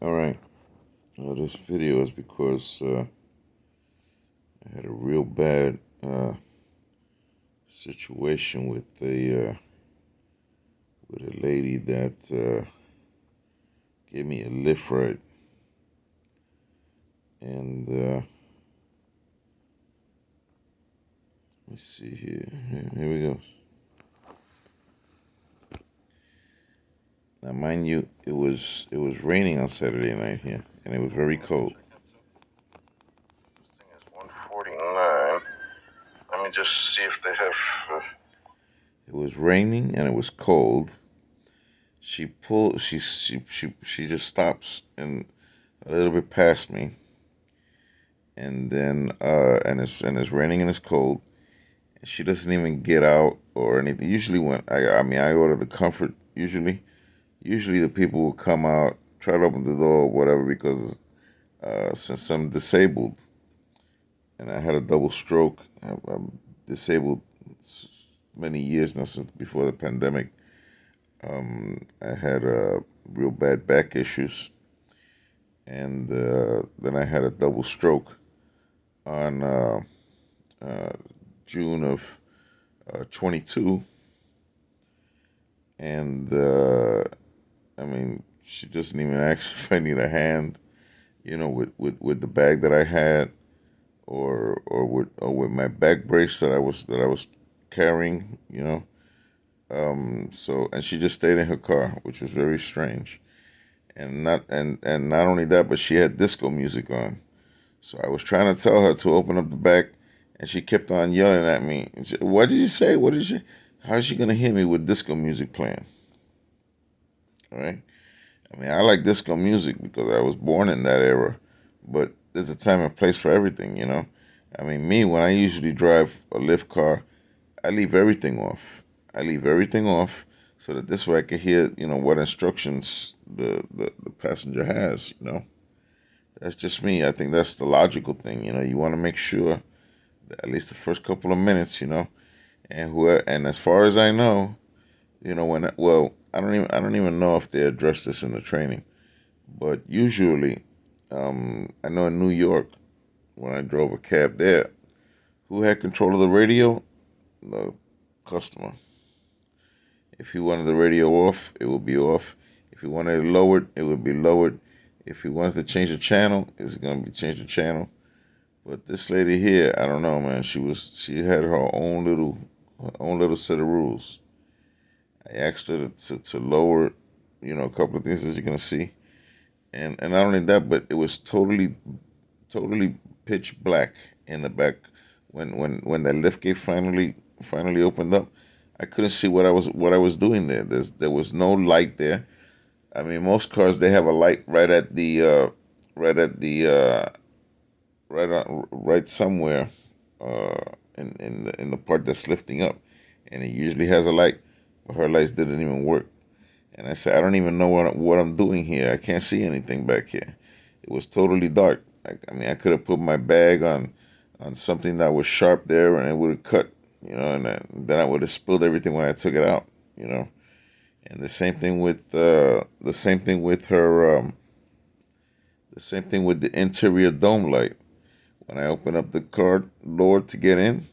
All right. This video is because I had a real bad situation with a lady that gave me a lift ride, and let me see here. Here we go. Now, mind you, it was raining on Saturday night here, and it was very cold. This thing is 149. Let me just see if they have. It was raining and it was cold. She pulled. She just stops and a little bit past me, and then and it's raining and it's cold. And she doesn't even get out or anything. Usually when I order the comfort. Usually the people will come out, try to open the door or whatever, because since I'm disabled and I had a double stroke, I'm disabled many years now, since before the pandemic. I had real bad back issues, and then I had a double stroke on uh, June of 22, and I mean, she doesn't even ask if I need a hand, with the bag that I had, or with my back brace that I was carrying, So, and she just stayed in her car, which was very strange. And not only that, but she had disco music on. So I was trying to tell her to open up the back, and she kept on yelling at me. What did you say? What did you? How's she gonna hear me with disco music playing? All right. I mean, I like disco music because I was born in that era, but there's a time and place for everything. I mean, me, when I usually drive a lift car, I leave everything off. I leave everything off so that this way I can hear, what instructions the passenger has. That's just me. I think that's the logical thing. You want to make sure that at least the first couple of minutes, and as far as I know, well, I don't even know if they address this in the training, but usually, I know in New York, when I drove a cab there, who had control of the radio? The customer. If he wanted the radio off, it would be off. If he wanted it lowered, it would be lowered. If he wanted to change the channel, it's gonna be change the channel. But this lady here, I don't know, man. She had her own little set of rules. I asked her to lower, a couple of things, as you're gonna see, and not only that, but it was totally pitch black in the back. When that lift gate finally opened up, I couldn't see what I was doing there. There was no light there. I mean, most cars, they have a light right at the right somewhere in the part that's lifting up, and it usually has a light, but her lights didn't even work. And I said, I don't even know what I'm doing here. I can't see anything back here. It was totally dark. I mean, I could have put my bag on something that was sharp there, and it would have cut, and then I would have spilled everything when I took it out. And the same thing with the interior dome light. When I opened up the car door to get in,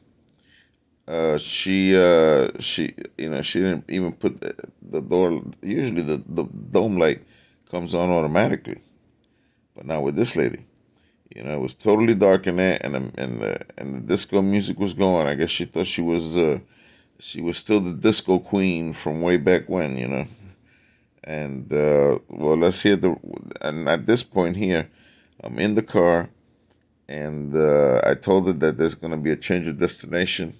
she didn't even put the door. Usually the dome light comes on automatically, but not with this lady. It was totally dark in there, and the disco music was going. I guess she thought she was still the disco queen from way back when. And well, let's hear the. And at this point here, I'm in the car, and I told her that there's gonna be a change of destination,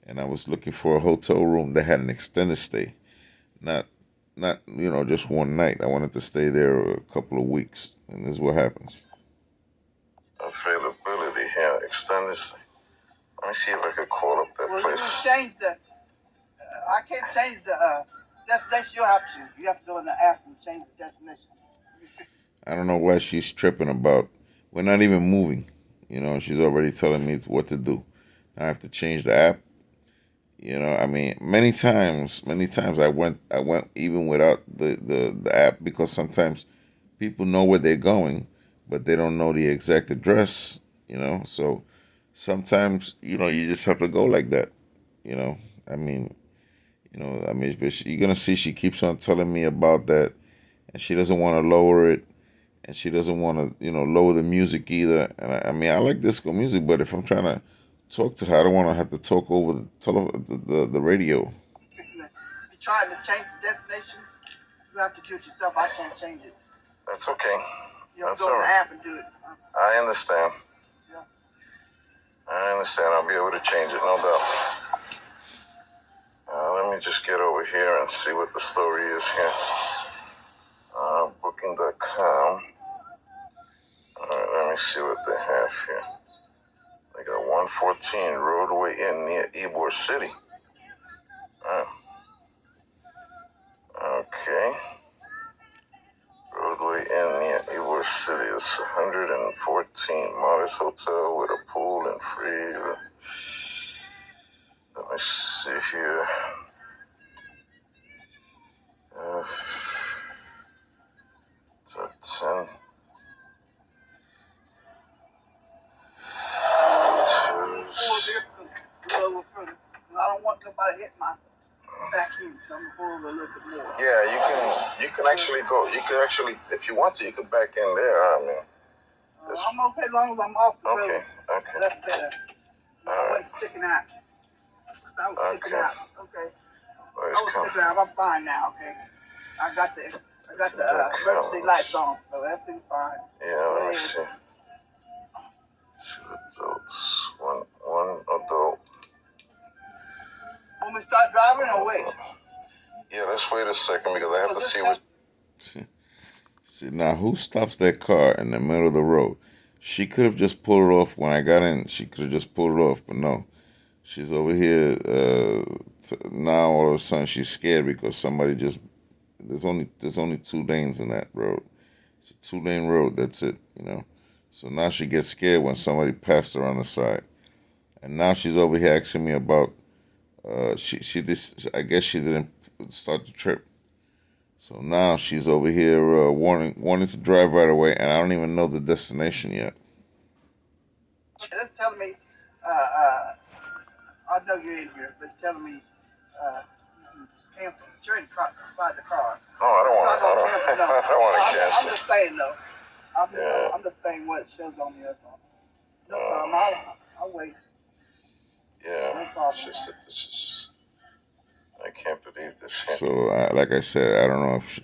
and I was looking for a hotel room that had an extended stay, not not just one night. I wanted to stay there a couple of weeks, and this is what happens. Availability here, extended stay. Let me see if I could call up that place. Change the. I can't change the destination. You have to. You have to go in the app and change the destination. I don't know why she's tripping about. We're not even moving. She's already telling me what to do. I have to change the app. I mean, many times I went even without the app, because sometimes people know where they're going, but they don't know the exact address. So sometimes you just have to go like that. You know, I mean, but you're gonna see she keeps on telling me about that, and she doesn't want to lower it, and she doesn't want to lower the music either. And I like disco music, but if I'm trying to talk to her, I don't want to have to talk over the radio. You're trying to change the destination. You have to do it yourself. I can't change it. That's okay. You have to go on the app and do it. I understand. Yeah. I understand. I'll be able to change it, no doubt. Let me just get over here and see what the story is here. Booking.com. Alright, let me see what they have here. They got 114 Roadway Inn near Ybor City. Okay. Roadway Inn near Ybor City is 114. Modest hotel with a pool and free. Let me see here. It's a 10. I don't want somebody to hit my back end, so I'm gonna pull a little bit more. Yeah, you can actually go. You can actually, if you want to, you can back in there. I mean, I'm okay as long as I'm off the road. Okay. That's better. I wasn't sticking out. I was sticking out. Okay. I was sticking out. I'm fine now. Okay. I got the emergency lights on, so everything's fine. Yeah, let me see. 2 adults, one adult. Want me to start driving or wait? Yeah, let's wait a second because I have to see what. See, now who stops that car in the middle of the road? She could have just pulled it off when I got in. She could have just pulled it off, but no. She's over here. Now all of a sudden she's scared because somebody just. There's only 2 lanes in that road. It's a 2-lane road. That's it. So now she gets scared when somebody passed her on the side, and now she's over here asking me about. She this. I guess she didn't start the trip. So now she's over here wanting to drive right away, and I don't even know the destination yet. It's telling me, I know you're in here, but it's telling me, cancel. You're in the car. No, I don't want to. I don't want to cancel. I'm just saying though. I'm just saying what it shows on the other phone. No problem. I'll wait. Yeah. No problem. It's just that this is. I can't believe this. So, like I said, I don't know if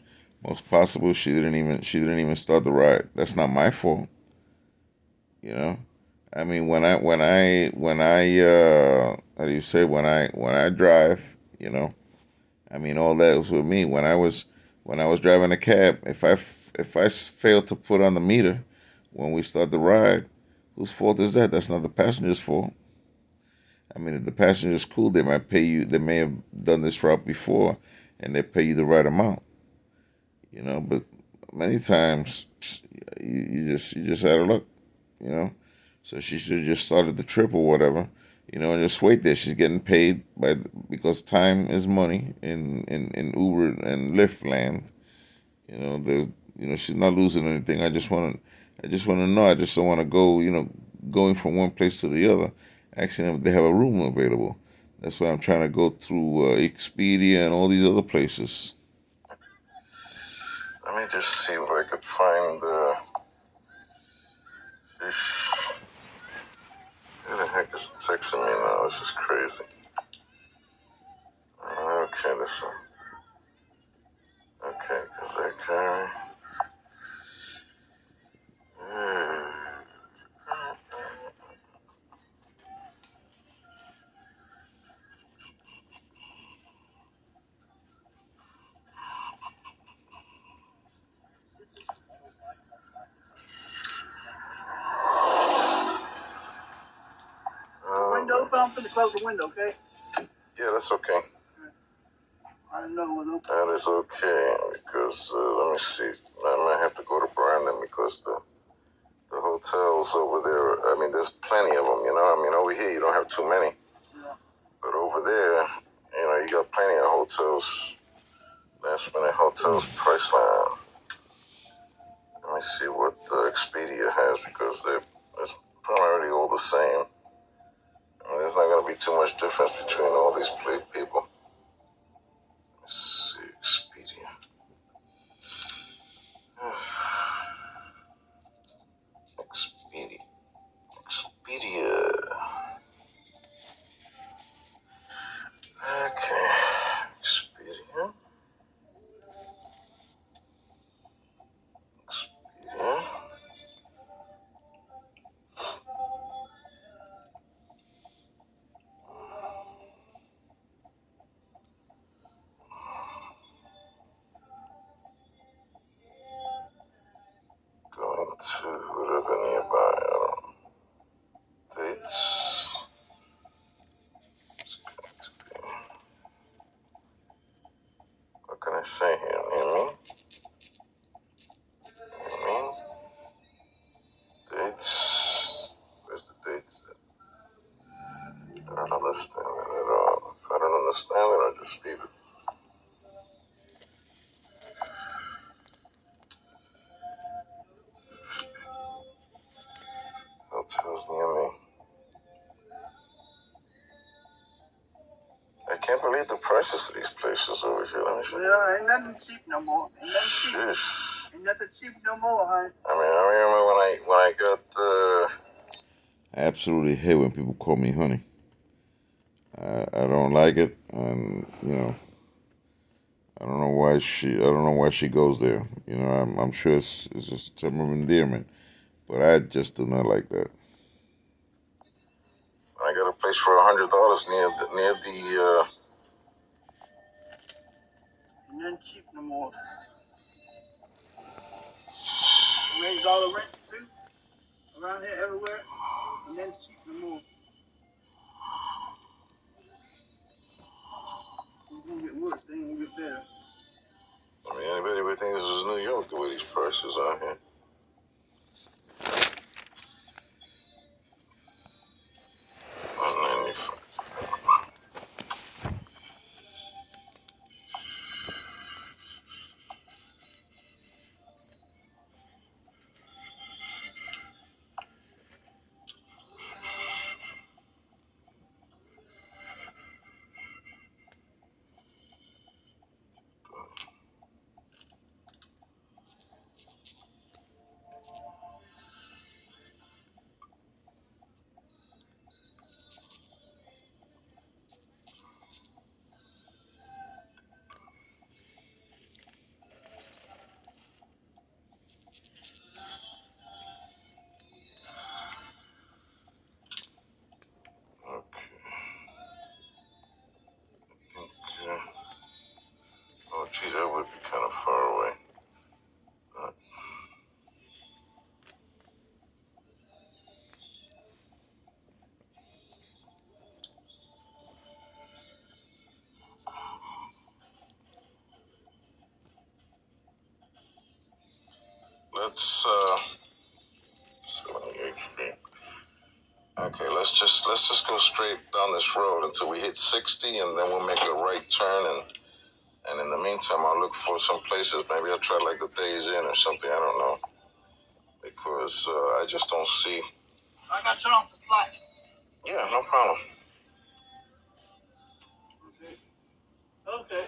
most possible she didn't even start the ride. That's not my fault. You know, I mean how do you say when I drive, I mean all that was with me. When I was driving a cab, if I failed to put on the meter when we start the ride, whose fault is that? That's not the passenger's fault. I mean, if the passenger's cool, they might pay you. They may have done this route before, and they pay you the right amount. But many times you just out of luck. You know, so she should have just started the trip or whatever. And just wait there. She's getting paid because time is money in Uber and Lyft land. She's not losing anything. I just want to know. I just don't want to go. Going from one place to the other, asking them if they have a room available. That's why I'm trying to go through Expedia and all these other places. Let me just see if I could find the. Who the heck is texting me now? This is crazy. Okay, listen. Okay, is that Gary? Window open. I'm finna close the window, okay? Yeah, that's okay. I didn't know it was open. That is okay because let me see. I might have to go to Brandon because the hotels over there. I mean, there's plenty of them. I mean, over here you don't have too many, but over there, you got plenty of hotels. Last minute hotels Priceline. me see what Expedia has, because it's primarily all the same. I mean, there's not going to be too much difference between all these people. Let's see, Expedia. Expedia. Okay. Expedia. Going to whatever nearby. I don't know. Dates. It's going to be. What can I say here? You mean? Dates. Where's the dates? I don't understand it at all. If I don't understand it, I'll just leave it. Hotels near me. I can't believe the prices of these places over here. Let me see. Yeah, ain't nothing cheap no more. Ain't nothing cheap. Sheesh. Ain't nothing cheap no more, honey. I mean, I remember when I got I absolutely hate when people call me honey. I don't like it, and I don't know why she goes there. I'm sure it's just a term of endearment, but I just do not like that. I got a place for $100 near the. Ain't nothing cheap no more. Raised all the rents too. Around here, everywhere. Ain't nothing cheap no more. It's gonna get worse. It ain't gonna get better. I mean, anybody would think this is New York the way these prices are here. Okay. Oh, gee, that would be kind of far away. Let's okay, let's just go straight down this road until we hit 60, and then we'll make a right turn, and in the meantime I'll look for some places. Maybe I'll try like the Days Inn or something. I don't know, because I just don't see. I got you off the slack. Yeah, no problem. Okay.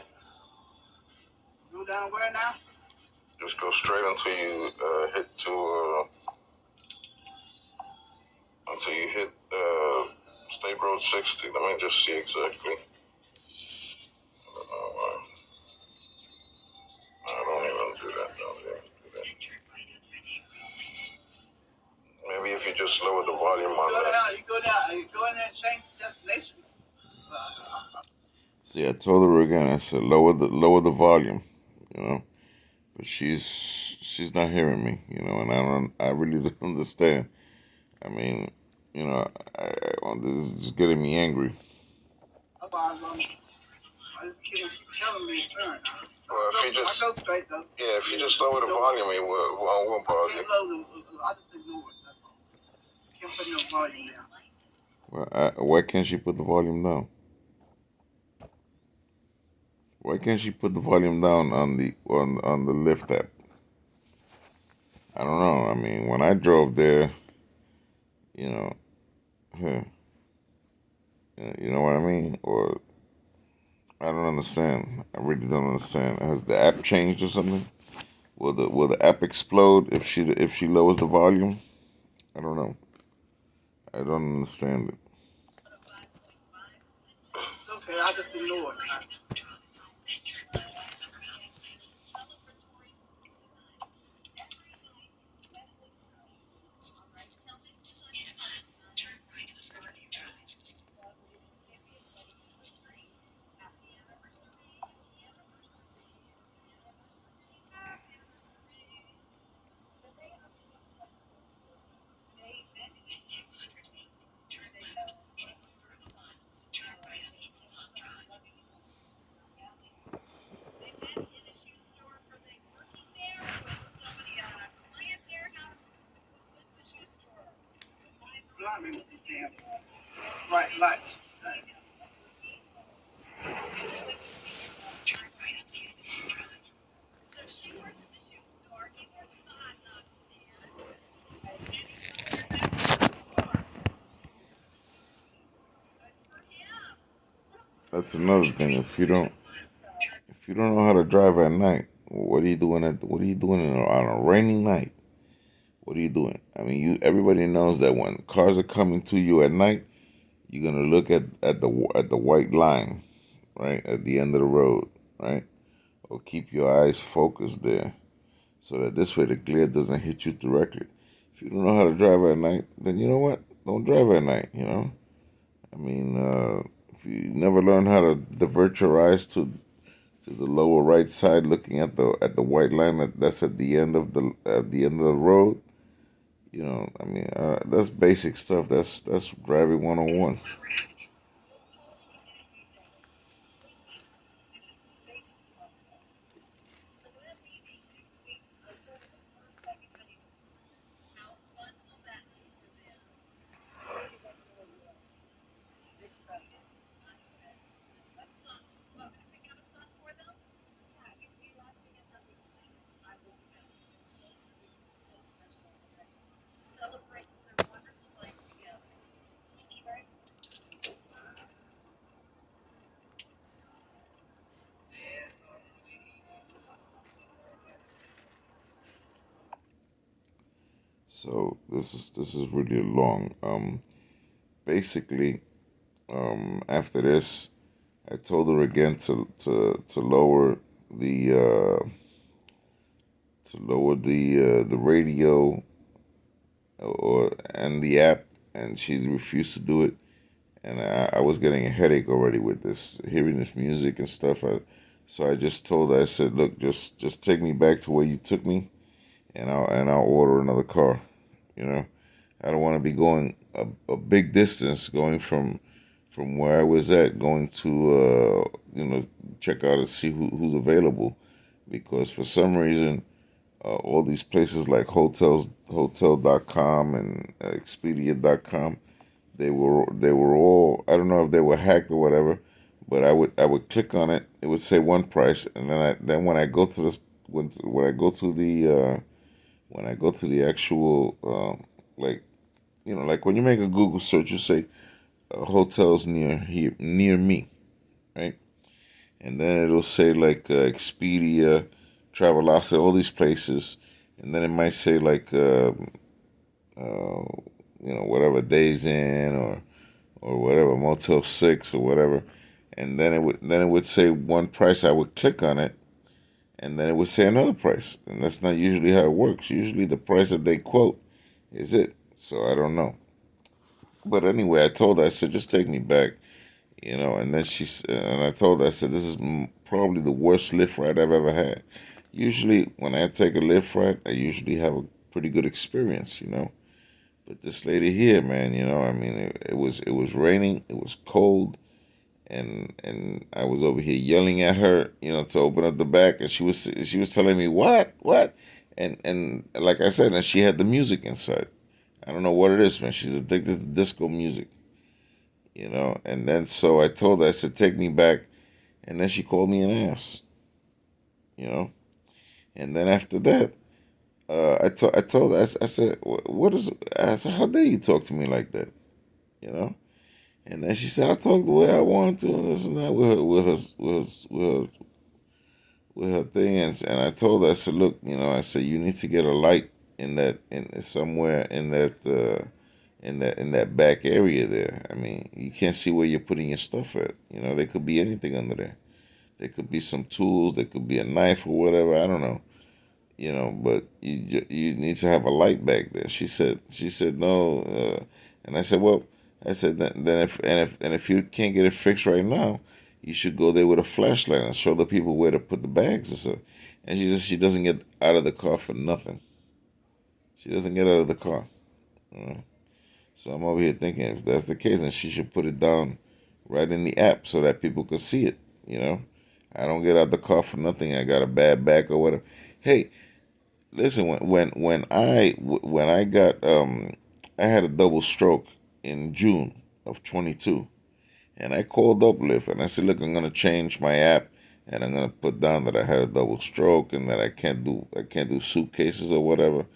Go down where now? Just go straight until you hit State Road 60. Let me just see exactly. I don't even do that. Maybe if you just lower the volume on that. You go down, you go in there and change the destination. See, I told her again. I said lower the volume, but she's not hearing me, and I really don't understand. I mean, this is just getting me angry. I just keep telling me to turn. Well, if you just I go straight though. Yeah, if you just lower the volume, it won't bother you. I just ignore it. That's all. Can't put no volume down. Well, why can't she put the volume down? Why can't she put the volume down on the Lyft app? I don't know. I mean, when I drove there, you know, huh, you know what I mean? Or I don't understand. I really don't understand. Has the app changed or something? Will the app explode if she lowers the volume? I don't know. I don't understand it. Okay, I just ignore it. Blimey with these damn bright lights. That's another thing. If you don't know how to drive at night, what are you doing on a rainy night? What are you doing? I mean, everybody knows that when cars are coming to you at night, you're gonna look at the white line, right, at the end of the road, right? Or keep your eyes focused there, so that this way the glare doesn't hit you directly. If you don't know how to drive at night, then you know what? Don't drive at night. I mean, if you never learn how to divert your eyes to the lower right side, looking at the white line that's at the end of the road. I mean, that's basic stuff. That's driving 101. So this is really long. Basically, after this, I told her again to lower the the radio and the app, and she refused to do it. And I was getting a headache already with this, hearing this music and stuff. So I just told her, I said, look, just take me back to where you took me, and I'll order another car. You know, I don't want to be going a big distance, going from where I was at, going to check out and see who's available, because for some reason all these places like hotel.com and expedia.com, they were all, I don't know if they were hacked or whatever, but I would click on it. It would say one price, and then when I go to this when I go to the actual like like when you make a Google search, you say hotels near me, right? And then it'll say like Expedia, Travelocity, all these places, and then it might say like uh, whatever Days Inn or whatever Motel 6 or whatever, and then it would say one price. I would click on it, and then it would say another price, and that's not usually how it works. Usually the price that they quote is it. So I don't know. But anyway, I told her, I said, just take me back, and then and I told her, I said, this is probably the worst lift ride I've ever had. Usually, when I take a lift ride, I usually have a pretty good experience. But this lady here, man, I mean, it was raining, it was cold, and I was over here yelling at her, to open up the back, and she was telling me what, and like I said, and she had the music inside. I don't know what it is, man. She's addicted to disco music, And then so I told her, I said, take me back, and then she called me an ass, you know. And then after that, I told her, I said, what is, I said, how dare you talk to me like that, you know? And then she said, I talk the way I want to, and this and that with her thing. And I told her, I said, look, I said, you need to get a light in somewhere in that back area there. I mean, you can't see where you're putting your stuff at. There could be anything under there. There could be some tools. There could be a knife or whatever. I don't know. But you need to have a light back there. She said no, and I said, well, I said then if you can't get it fixed right now, you should go there with a flashlight and show the people where to put the bags and stuff. And she says she doesn't get out of the car for nothing. She doesn't get out of the car. You know? So I'm over here thinking if that's the case, then she should put it down right in the app so that people can see it. You know, I don't get out of the car for nothing. I got a bad back or whatever. Hey, listen, when I got I had a double stroke in June of 22, and I called up Lyft and I said, look, I'm gonna change my app and I'm gonna put down that I had a double stroke and that I can't do suitcases or whatever.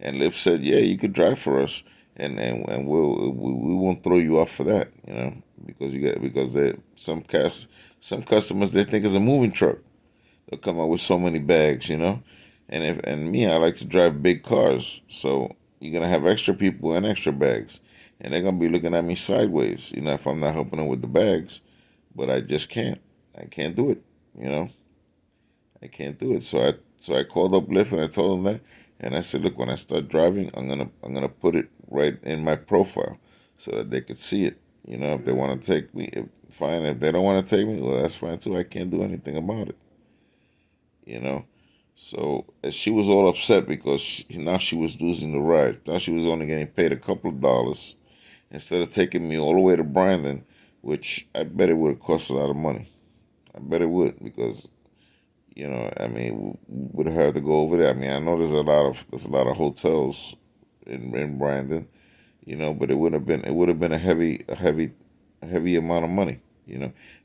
And Lyft said, yeah, you could drive for us, and we won't throw you off for that, because some customers they think it's a moving truck. They'll come out with so mmany bags. And me, I like to drive big cars, so you're gonna have extra people and extra bags, and they're gonna be looking at me sideways, if I'm not helping them with the bags. But I just can't. I can't do it. You know, I can't do it. So I called up Lyft and I told them that, and I said, look, when I start driving, I'm gonna put it right in my profile so that they could see it. If they want to take me, fine. If they don't want to take me, well, that's fine too. I can't do anything about it. you know. So she was all upset because now she was losing the ride. Now she was only getting paid a couple of dollars instead of taking me all the way to Brandon, which I bet it would have cost a lot of money. I bet it would because I mean, we would have to go over there. I mean, I know there's a lot of hotels in Brandon, but it would have been a heavy amount of money,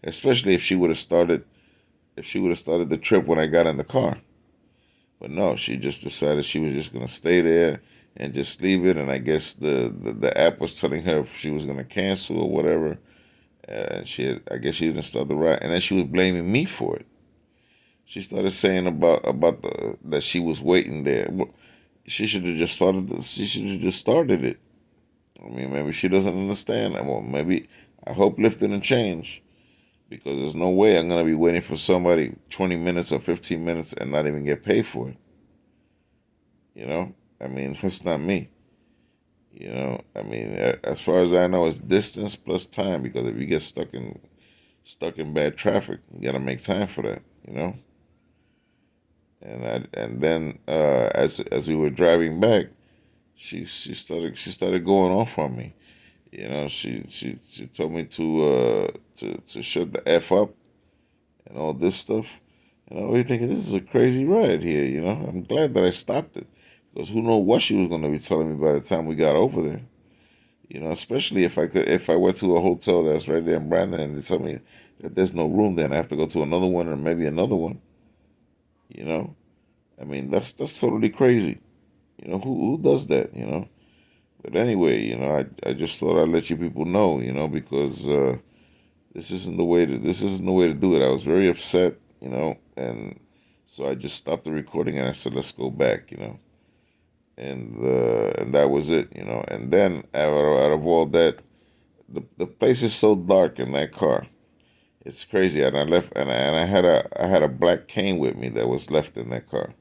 especially if she would have started the trip when I got in the car. But no, she just decided she was just gonna stay there and just leave it. And I guess the app was telling her if she was gonna cancel or whatever. I guess she didn't start the ride, and then she was blaming me for it. She started saying that she was waiting there. Well, she should have just started. She should have just started it. I mean, maybe she doesn't understand. Well, maybe I hope Lyft didn't change because there's no way I'm gonna be waiting for somebody 20 minutes or 15 minutes and not even get paid for it. You know, I mean, that's not me. I mean, as far as I know, it's distance plus time because if you get stuck in bad traffic, you gotta make time for that. And then as we were driving back, she started going off on me. She told me to shut the f up and all this stuff. And I was thinking this is a crazy ride here. I'm glad that I stopped it because who knows what she was going to be telling me by the time we got over there. Especially if I went to a hotel that's right there in Brandon and they tell me that there's no room there and I have to go to another one or maybe another one. You know, I mean that's totally crazy. Who does that? But anyway, I just thought I'd let you people know. Because this isn't the way to do it. I was very upset. And so I just stopped the recording and I said let's go back. And that was it. And then out of all that, the place is so dark in that car. It's crazy. And I left, and I had a black cane with me that was left in that car.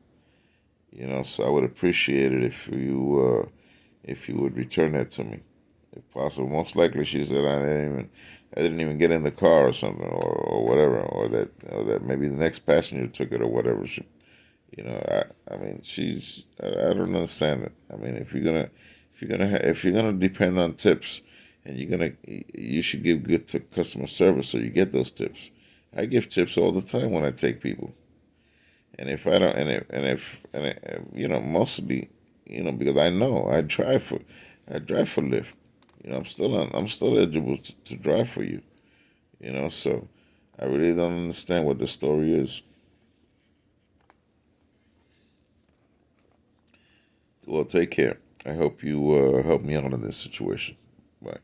So I would appreciate it if you would return that to me, if possible. Most likely, she said I didn't even get in the car or something, or whatever, or that maybe the next passenger took it or whatever. I mean, I don't understand it. I mean, if you're gonna depend on tips, and you should give good customer service so you get those tips. I give tips all the time when I take people. And if I don't, mostly, because I know I drive for Lyft. I'm still eligible to drive for you. So I really don't understand what the story is. Well, take care. I hope you help me out in this situation. Bye.